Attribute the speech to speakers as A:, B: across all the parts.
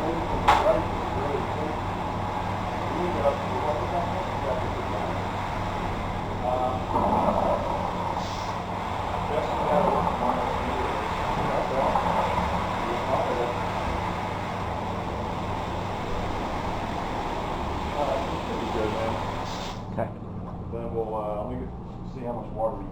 A: Okay.
B: Then we'll let me see how much water we need.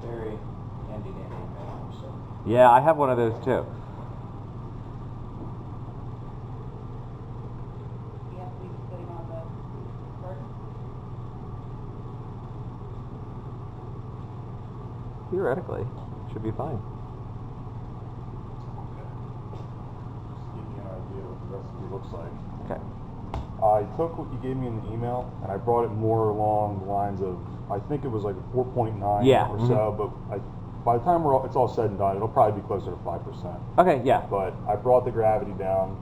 C: Very handy dandy. So.
A: Yeah, I have one of those too.
D: You have to be putting on the curtain.
A: Theoretically, should be fine.
B: Just give me an idea what the recipe looks like.
A: Okay.
B: I took what you gave me in the email and I brought it more along the lines of, I think it was like a 4.9
A: Yeah,
B: or so, but by the time it's all said and done, it'll probably be closer to 5%.
A: Okay, yeah.
B: But I brought the gravity down.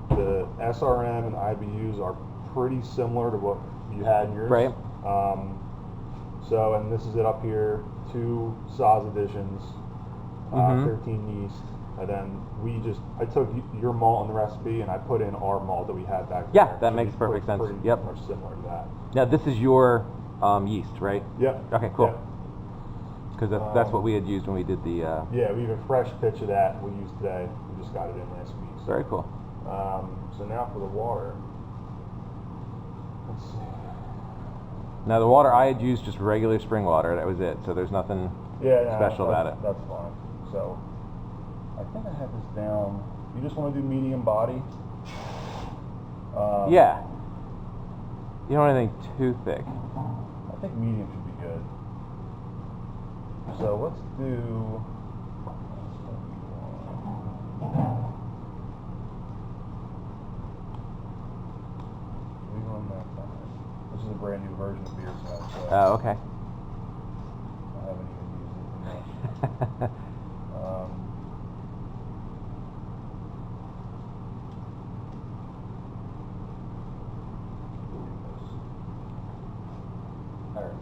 B: The SRM and IBUs are pretty similar to what you had in yours.
A: Right.
B: So, and this is it up here, 2 Saz additions, 13 yeast. And then I took your malt in the recipe and I put in our malt that we had back there.
A: Yeah, that makes perfect sense.
B: Pretty
A: Yep.
B: much similar to that.
A: Now this is your yeast, right?
B: Yep.
A: Okay, cool.
B: Yep.
A: Because that's what we had used when we did the.
B: Yeah, we have a fresh pitch of that we used today. We just got it in last week. So.
A: Very cool.
B: So now for the water. Let's see.
A: Now the water I had used just regular spring water. That was it. So there's nothing special about it.
B: That's fine. So I think I have this down. You just want to do medium body?
A: Yeah. You don't want anything too thick.
B: I think medium should be good. So let's do. This is a brand new version of beer set. So
A: Oh, okay.
B: I haven't even used it yet.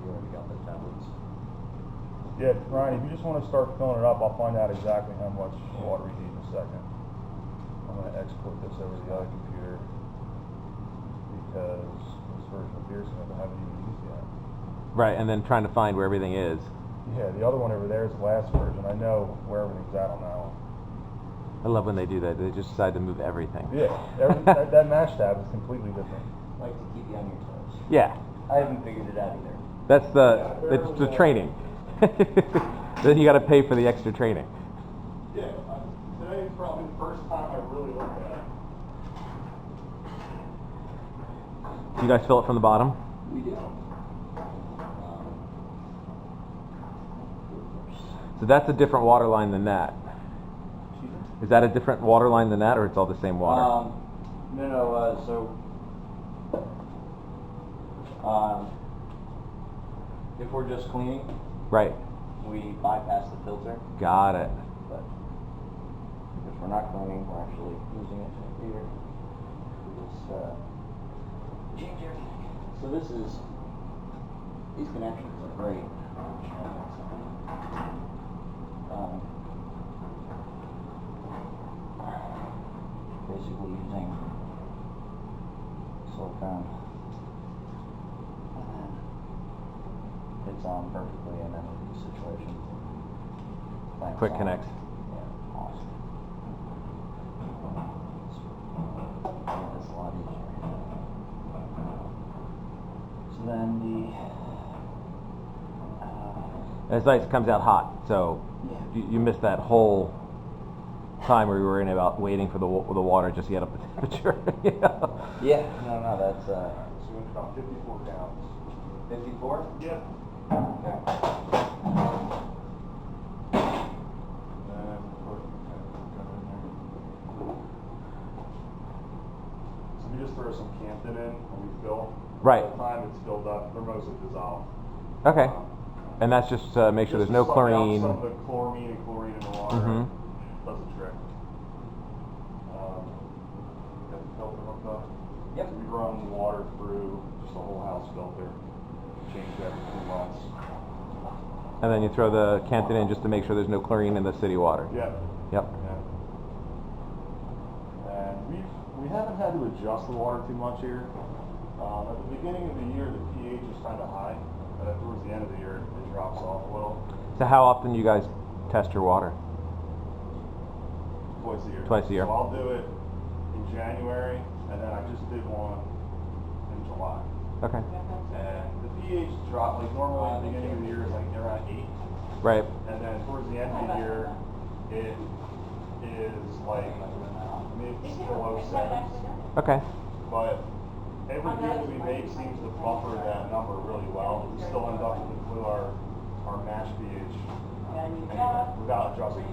C: You already got the tablets.
B: Yeah, Ryan, if you just want to start filling it up, I'll find out exactly how much water we need in a second. I'm going to export this over to the other computer because this version of Beerson I haven't even used yet.
A: Right, and then trying to find where everything is.
B: Yeah, the other one over there is the last version. I know where everything's at on that one.
A: I love when they do that. They just decide to move everything.
B: Yeah, that mash tab is completely different.
C: Like to keep you on your toes.
A: Yeah.
C: I haven't figured it out either.
A: It's the training. Then you got to pay for the extra training.
B: Yeah, today is probably the first time I really looked at it.
A: You guys fill it from the bottom?
C: We do.
A: So that's a different water line than that. Is that a different water line than that, or it's all the same water?
C: If we're just cleaning,
A: Right.
C: we bypass the filter.
A: Got it.
C: But if we're not cleaning, we're actually using it here. Change everything. So these connections are great. Basically using silicone. And then it's on perfectly in any of these situations.
A: Quick connects.
C: Yeah, awesome. Yeah, it's a lot easier. So then
A: It's nice. It comes out hot. So
C: yeah.
A: you missed that whole time where we were in about waiting for the water just to get up the temperature.
C: Yeah, no, that's
B: So it's about 54 gallons.
C: 54?
B: Yep.
C: Okay.
B: we just throw some Campton in when we fill.
A: Right.
B: By the time it's filled up, they're mostly dissolved.
A: Okay. And that's just to make sure
B: Just
A: there's no
B: to suck out
A: chlorine.
B: Some of the chloramine and chlorine in the water.
A: Mhm.
B: Does the trick. Got the filter hooked up.
C: Yep.
B: We run water through just a whole house filter. Change every 2 months.
A: And then you throw the Canton in just to make sure there's no chlorine in the city water.
B: Yeah.
A: Yep.
B: Yeah. And we haven't had to adjust the water too much here. At the beginning of the year, the pH is kind of high, but then towards the end of the year, it drops off a little.
A: So how often do you guys test your water?
B: Twice a year.
A: Twice a year.
B: So I'll do it in January, and then I just did one in July.
A: Okay.
B: And the pH drop, like normally at the beginning of the year is like around 8.
A: Right.
B: And then towards the end of the year, it is like mid to low 7s.
A: Okay.
B: But every beer that we make seems to buffer that number really well. We still end up with our mash pH anyway, without adjusting.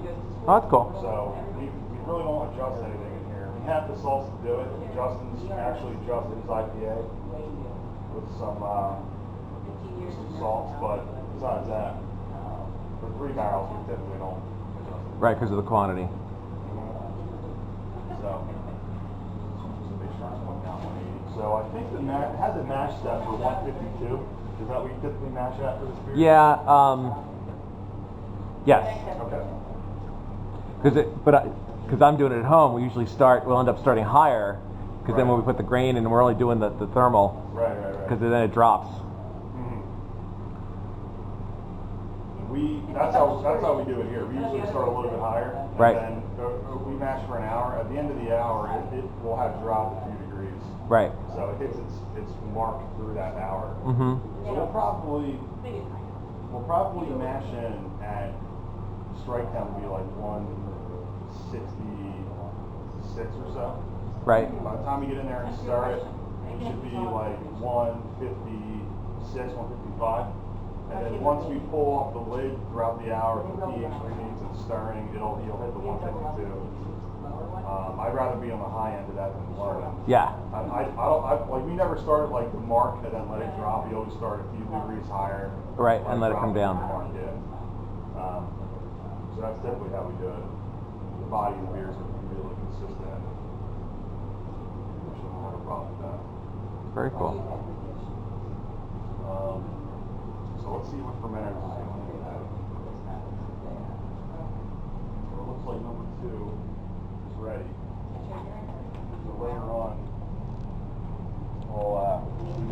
A: Oh, that's cool.
B: So we really don't adjust anything in here. We have the salts to do it. Justin's actually adjusted his IPA with some salts, but besides that, for 3 barrels we typically don't adjust it.
A: Right, because of the quantity.
B: So, just to make sure it's going down 180. So I think it had the mash step for 152. Is that what you typically mash at for this beer?
A: Yeah. Yes.
B: Okay.
A: Because I'm doing it at home, we'll end up starting higher, because then when we put the grain in, we're only doing the thermal,
B: Right.
A: because then it drops.
B: That's how we do it here. We usually start a little bit higher, and
A: Right.
B: then we mash for an hour. At the end of the hour, it will have dropped a few degrees.
A: Right.
B: So it hits its mark through that hour.
A: Mm-hmm.
B: So we'll probably mash in at strike temp will be like 166 or so.
A: Right.
B: By the time we get in there and stir it, it should be like 156, 155. And then once we pull off the lid throughout the hour, the pH readings and stirring, you'll hit the 152. I'd rather be on the high end of that than the low end.
A: Yeah.
B: We never started like the mark and then let it drop. We always start a few degrees higher.
A: Right, and let it come down.
B: Mark, yeah. So that's typically how we do it. The body of the beers are really consistent. We shouldn't have a problem with that.
A: Very cool.
B: So let's see what fermenters is going to do that. So it looks like number 2 is ready. So later on, we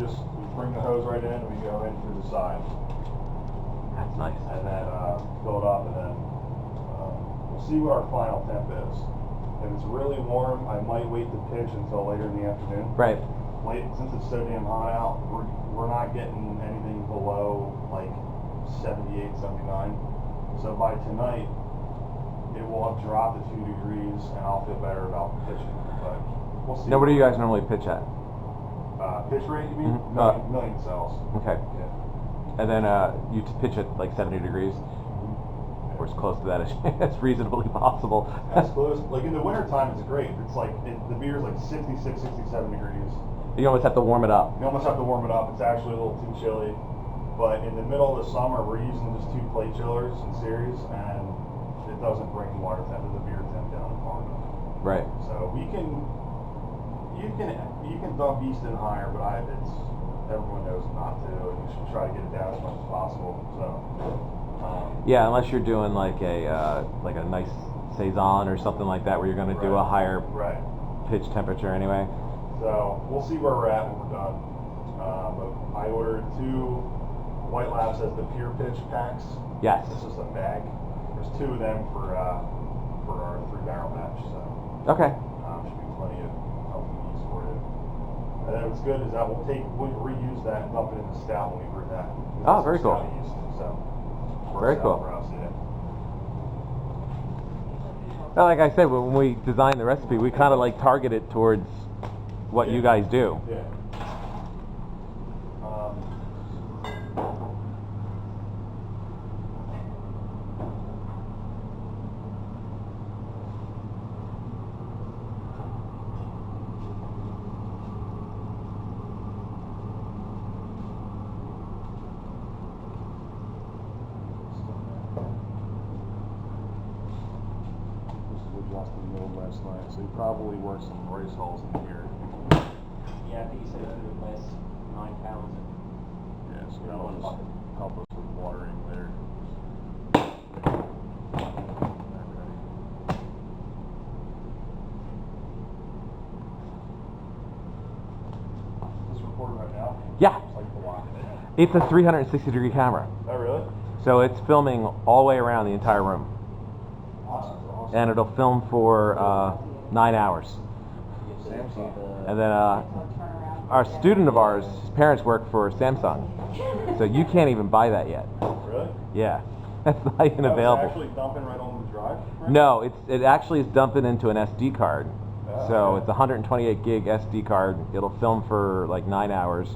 B: bring the hose right in and we go in through the side.
A: That's nice.
B: And then fill it up, and then we'll see what our final temp is. If it's really warm, I might wait to pitch until later in the afternoon.
A: Right.
B: Since it's so damn hot out, we're not getting anything below like 78, 79. So by tonight, it will have dropped a few degrees, and I'll feel better about pitching. But we'll see.
A: Now, what do you guys normally pitch at?
B: Pitch rate, you mean?
A: Mhm.
B: Million cells.
A: Okay.
B: Yeah.
A: And then you pitch at like 70 degrees, or as close to that as reasonably possible.
B: As close. Like in the wintertime, it's great. It's like the beer is like 66, 67 degrees.
A: You almost have to warm it up.
B: You almost have to warm it up. It's actually a little too chilly. But in the middle of the summer, we're using just 2 plate chillers in series, and it doesn't bring the water temp or the beer temp down far enough.
A: Right.
B: So you can dump yeast in higher, but everyone knows not to, and you should try to get it down as much as possible. So.
A: Yeah, unless you're doing like a nice saison or something like that, where you're going to do a higher pitch temperature anyway. So
B: we'll see where we're at when we're done. But I ordered 2 White Labs as the pure pitch packs.
A: Yes.
B: This is a bag. There's 2 of them for our 3-barrel batch. So
A: Okay.
B: should be plenty of healthy yeast for you. And then what's good is that we'll reuse that and dump it in the stout when we brew that.
A: Oh, very cool.
B: Yeast, so
A: Very cool.
B: for us, yeah.
A: Well, like I said, when we designed the recipe, we kind of like target it towards what you guys do.
B: Yeah. this thing, so you probably work some race holes in here.
C: Yeah, I think you said it would last 9 pounds.
B: Yeah, so that'll just help us with watering there. Is this recording right now?
A: Yeah.
B: It's like blocking it.
A: It's a 360-degree camera.
B: Oh, really?
A: So it's filming all the way around the entire room.
B: Awesome.
A: And it'll film for 9 hours.
B: Samsung.
A: And then our student of ours, his parents work for Samsung. So you can't even buy that yet.
B: Really?
A: Yeah. That's not even
B: It's
A: available.
B: actually dumping right on the drive? Right?
A: No, it actually is dumping into an SD card.
B: Oh,
A: So
B: okay.
A: it's a 128 gig SD card. It'll film for like 9 hours.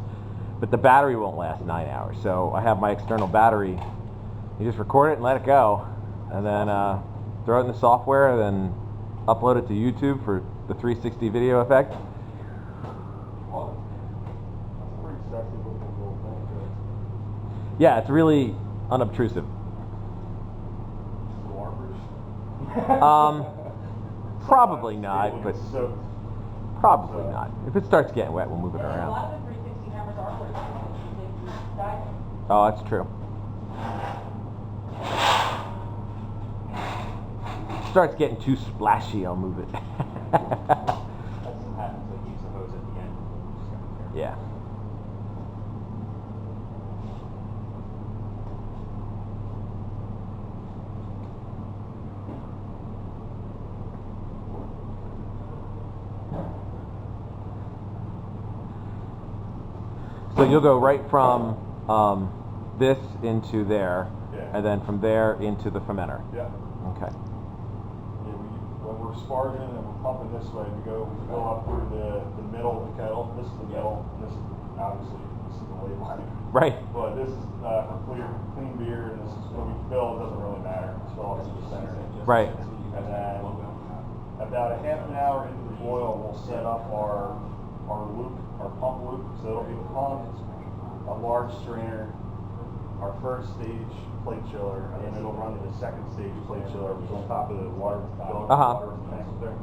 A: But the battery won't last 9 hours. So I have my external battery. You just record it and let it go. And then throw it in the software, then upload it to YouTube for the 360 video effect.
B: Well, that's a pretty sexy looking little thing, too.
A: Yeah, it's really unobtrusive. Probably not, but
B: So,
A: probably not. If it starts getting wet, we'll move it
D: A lot
A: around.
D: of the 360 cameras are for diving.
A: Oh, that's true. Starts getting too splashy, I'll move it.
C: That's what happens when you use the hose at the end.
A: Yeah. So you'll go right from this into there,
B: Yeah.
A: and then from there into the fermenter.
B: yeah.
A: Okay.
B: Yeah, when we're sparging and we're pumping this way, we go up through the middle of the kettle. This is the middle, and this is obviously this is the label.
A: Right.
B: But this is for clean beer, and this is when we fill. It doesn't really matter. Just fill up to the center.
A: Right.
B: And then about a half an hour into the boil, we'll set up our loop, our pump loop. So it'll be the pump, a large strainer, our first stage plate chiller, and then it'll run to the second stage plate chiller, which is on top of the water filler, water tank up there.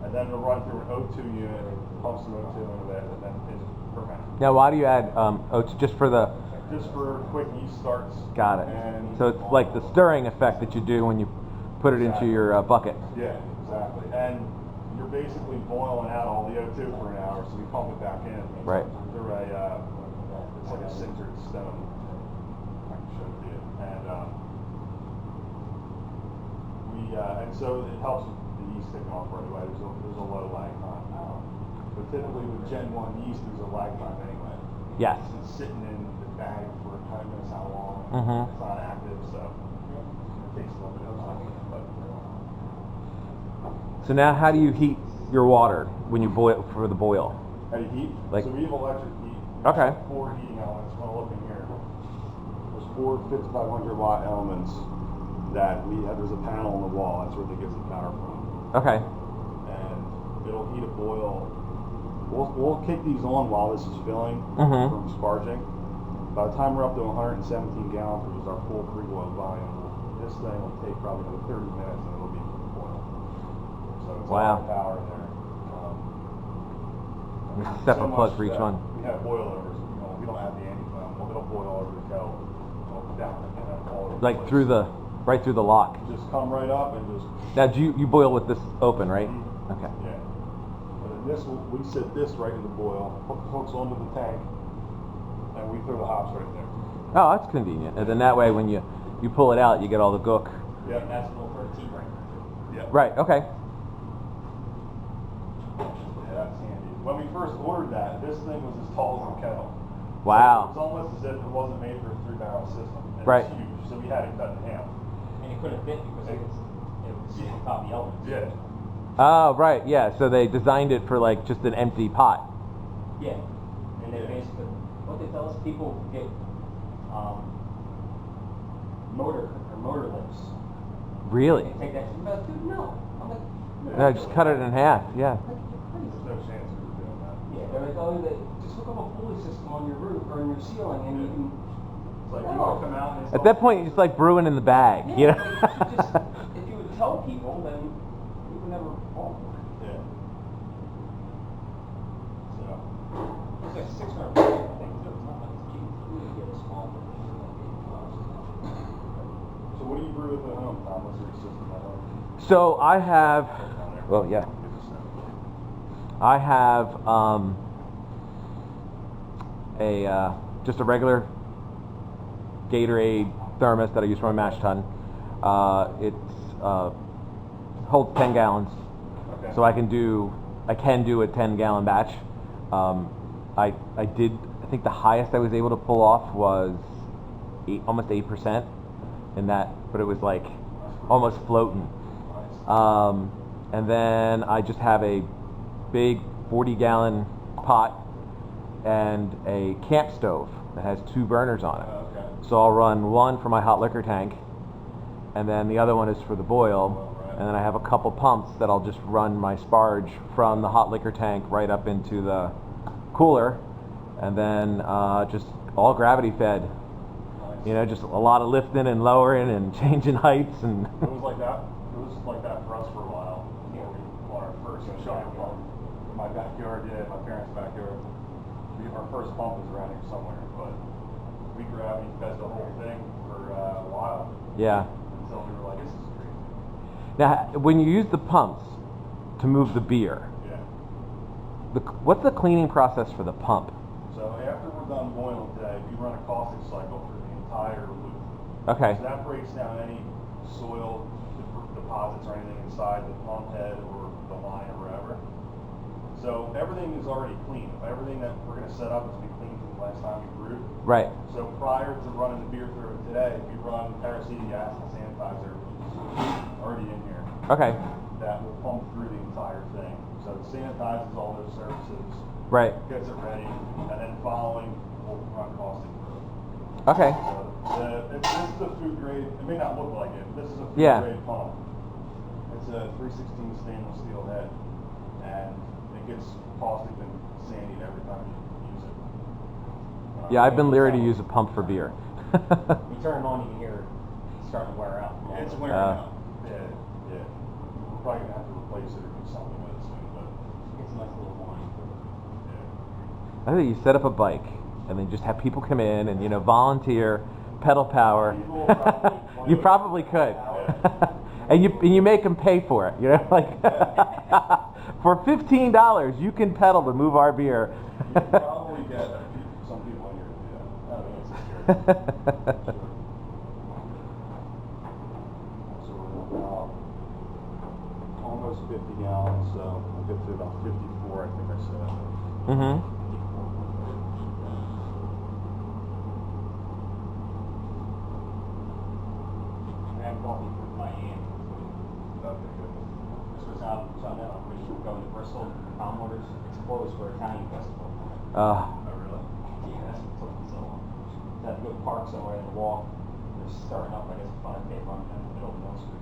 B: And then it'll run through an O2 unit, pump some O2 into that, and then into ferment.
A: Now, why do you add oats? Just for the...
B: Just for quick yeast starts.
A: Got it.
B: And
A: So it's like the stirring effect that you do when you put it into your bucket.
B: Yeah, exactly. And you're basically boiling out all the O2 for an hour, so we pump it back in.
A: Right.
B: Through it's like a sintered stone. I can show it to you. And so it helps with the yeast taking off right away. There's a low lag time. But typically with Gen 1 yeast, there's a lag time anyway.
A: Yes.
B: It's sitting in the bag for 10 minutes how long.
A: Mhm.
B: It's not active, so it takes a little bit of time.
A: So now, how do you heat your water when you boil for the boil?
B: How do you heat?
A: Like-
B: So we have electric heat.
A: Okay.
B: 4 heating elements. I'm gonna look in here. There's 4 5500 watt elements that we have. There's a panel on the wall. That's where they get the power from.
A: Okay.
B: And it'll heat a boil. We'll kick these on while this is filling
A: Mhm.
B: from sparging. By the time we're up to 117 gallons, which is our full pre-boil volume, this thing will take probably another 30 minutes and it'll be boiled. So it's a lot of power in there.
A: There's a separate
B: So
A: plug
B: much
A: for each
B: that
A: one.
B: We have boilovers. We don't have the anti-foam. It'll boil over the kettle, down, and then all over
A: Like
B: place.
A: right through the lock.
B: Just come right up and just.
A: Now, do you boil with this open, right? Okay.
B: Yeah. But then we sit this right in the boil, hooks onto the tank, and we throw the hops right there.
A: Oh, that's convenient. And then that way, when you pull it out, you get all the gook.
B: Yeah.
C: And that's a little for a tea break.
B: Yeah.
A: Right. Okay.
B: Yeah, that's handy. When we first ordered that, this thing was as tall as a kettle.
A: Wow.
B: So it's almost as if it wasn't made for a 3-barrel system. And
A: Right.
B: It's huge, so we had it cut in half.
C: And it couldn't fit because it was sit on top of the elements.
B: Yeah.
A: Oh, right. Yeah. So they designed it for like just an empty pot.
C: Yeah. And they basically, what they tell us, people get motor lifts.
A: Really?
C: They take that, I'm like, dude, no. I'm like,
A: No, just cut it in half. Yeah.
C: you're crazy.
B: There's no chance we were doing that.
C: Yeah, they're like, oh, just hook up a pulley system on your roof or in your ceiling and you can.
B: It's like you want to come out and
A: At that point, it's like brewing in the bag. You know.
C: If you would tell people, then we would never fall
B: with at home, Tom? What's your system at home?
A: So I have, well, yeah, I have just a regular Gatorade thermos that I use for my mash tun. Holds 10 gallons,
B: Okay.
A: so I can do a 10-gallon batch. I think the highest I was able to pull off was almost 8% in that, but it was like almost floating. And then I just have a big 40-gallon pot and a camp stove that has 2 burners on it.
B: Okay.
A: So I'll run one for my hot liquor tank, and then the other one is for the boil. And then I have a couple pumps that I'll just run my sparge from the hot liquor tank right up into the cooler, and then just all gravity fed.
B: Nice.
A: You know, just a lot of lifting and lowering and changing heights and.
B: It was like that. It was like that for us for a while. You know, we bought our first giant pump. In my backyard, yeah, my parents' backyard. Our first pump was around here somewhere, but we gravity fed the whole thing for a while.
A: Yeah.
B: Until we were like, this is crazy.
A: Now, when you use the pumps to move the beer,
B: Yeah.
A: what's the cleaning process for the pump?
B: So after we're done boiling today, we run a caustic cycle for the entire loop.
A: Okay.
B: So that breaks down any soil deposits or anything inside the pump head or the line or wherever. So everything is already clean. Everything that we're going to set up is be clean from the last time we brewed.
A: Right.
B: So prior to running the beer through it today, we run paracetic acid sanitizer already in here.
A: Okay.
B: That will pump through the entire thing. So it sanitizes all those surfaces,
A: Right.
B: gets it ready, and then following, we'll run caustic through it.
A: Okay.
B: So this is a food grade. It may not look like it. This is a food
A: Yeah.
B: grade pump. It's a 316 stainless steel head, and it gets caustic and sandied every time you use it.
A: Yeah, I've been leery to use a pump for beer.
C: You turn it on, you can hear it starting to wear out.
B: It's wearing out. Yeah, yeah. We're probably gonna have to replace it or do something with it soon, but
C: It's a nice little wine.
B: yeah.
A: I think you set up a bike and then just have people come in and volunteer, pedal power.
B: People probably-
A: You probably could, and you make them pay for it. You know, like for $15 you can pedal to move our beer.
B: You can probably get some people in here to do that. I mean, it's scary. So we're about almost 50 gallons, so we'll get to about 54, I think I said.
A: Mm-hmm.
C: I had coffee for my aunt. This was out Sunday, we were going to Bristol, Palm Waters. It's closed for Italian festival.
B: Oh, really?
C: Yeah, that's what took me so long. Had to go to park somewhere and walk. They're starting up, I guess, 5K run in the middle of Mill Street.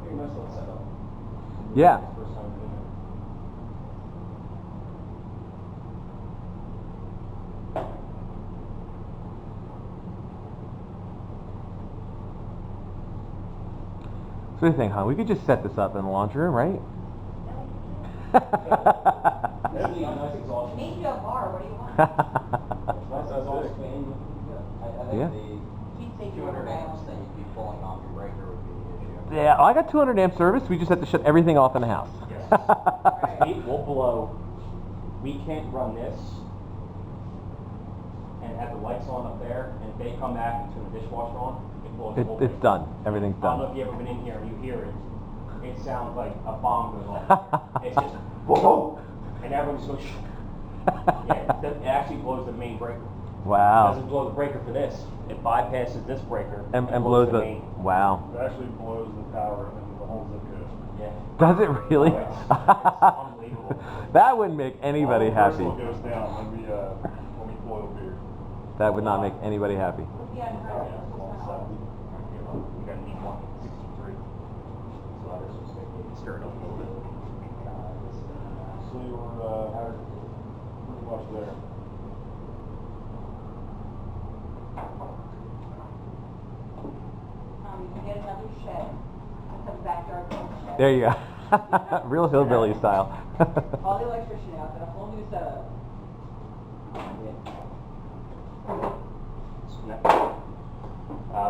C: Very nice little setup.
A: Yeah.
C: First time doing it.
A: So what do you think, hon? We could just set this up in the laundry room, right?
C: Maybe a nice exhaust.
D: Maybe a bar, what do you want?
C: Nice exhaust fan. I
A: Yeah.
C: think
D: Keep
C: the
D: taking
C: 200
D: over
C: amps that you'd be pulling off your breaker would be the issue.
A: Yeah, I got 200 amp service. We just have to shut everything off in the house.
C: It will blow. We can't run this and have the lights on up there, and if they come back and turn the dishwasher on, it blows the whole
A: It's
C: thing.
A: done. Everything's
C: I don't know
A: done.
C: if you've ever been in here and you hear it. It sounds like a bomb goes off. It's just whoa, and everyone's going. Yeah, it actually blows the main breaker. It
A: Wow.
C: doesn't blow the breaker for this. It bypasses this breaker
A: And blows the.
C: main.
A: Wow.
B: It actually blows the power in the whole zip code.
C: Yeah.
A: Does it really?
C: It's unbelievable.
A: That wouldn't make anybody
B: All the
A: happy.
B: Bristol goes down when we boil beer.
A: That would not make anybody happy.
D: Yeah,
C: We got an E163. So I was just thinking, stir it up a little bit.
B: So we're pretty much there.
D: You can get another shed, it's a backyard shed.
A: There you go. Real hillbilly style.
D: All the electrician out, got a whole new setup.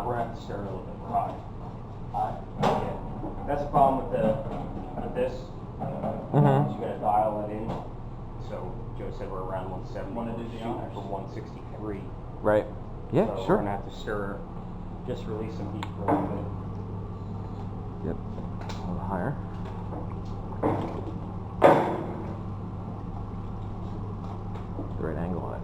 C: We're gonna have to stir it a little bit. We're hot. Hot? Yeah. That's the problem with this.
A: Mm-hmm.
C: You gotta dial it in. So Joe said we're around 170.
D: Wanna do the
C: Shooting
D: honors?
C: for 163.
A: Right. Yeah,
C: So
A: sure.
C: we're gonna have to stir, just release some heat for a little bit.
A: Yep. A little higher. The right angle on it.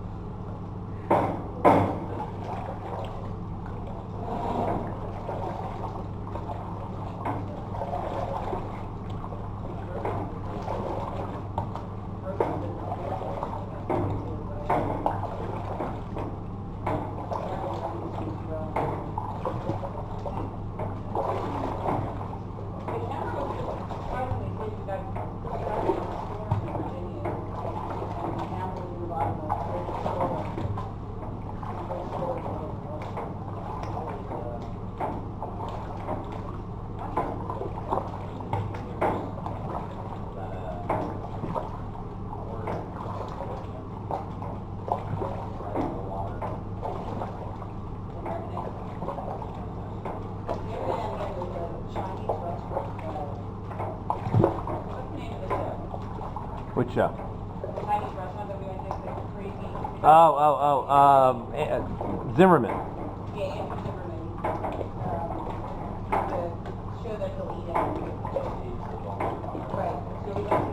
A: Which show?
D: Chinese restaurant that we went to, the crazy.
A: Zimmerman.
D: Yeah, Andrew Zimmerman. The show that he'll eat at. Right. So we went